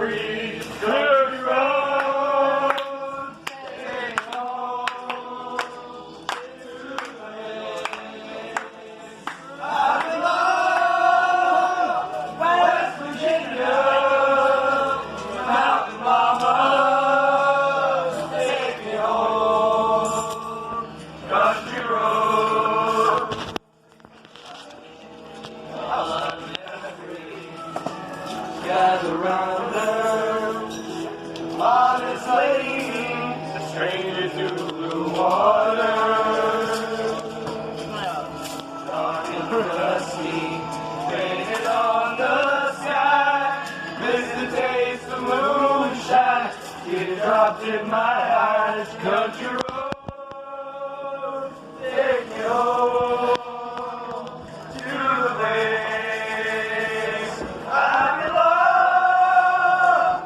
every country road. Take home to the place I belong, West Virginia, mountain mama, take me home, country road. Gather round her, honest lady, a stranger to blue water. Dark and dusty, painted on the sky, miss the taste of moonshine, it dropped in my eyes. Country road, take me home to the place I belong,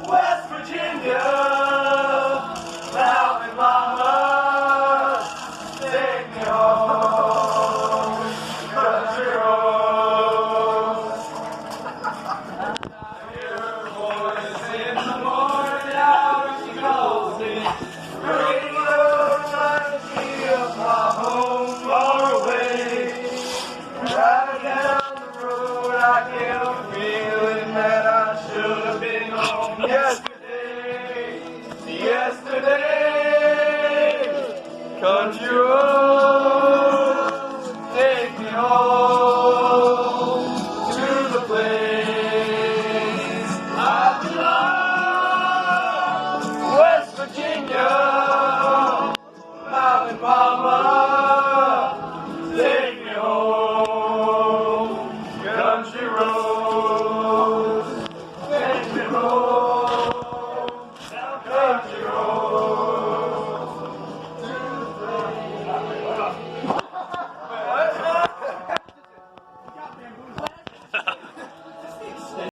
West Virginia, mountain mama, take me home, country road. I hear her voice in the morning hours, she calls me, radio reminds me of my home far away. Driving down the road, I get a feeling that I should have been home yesterday. Country road.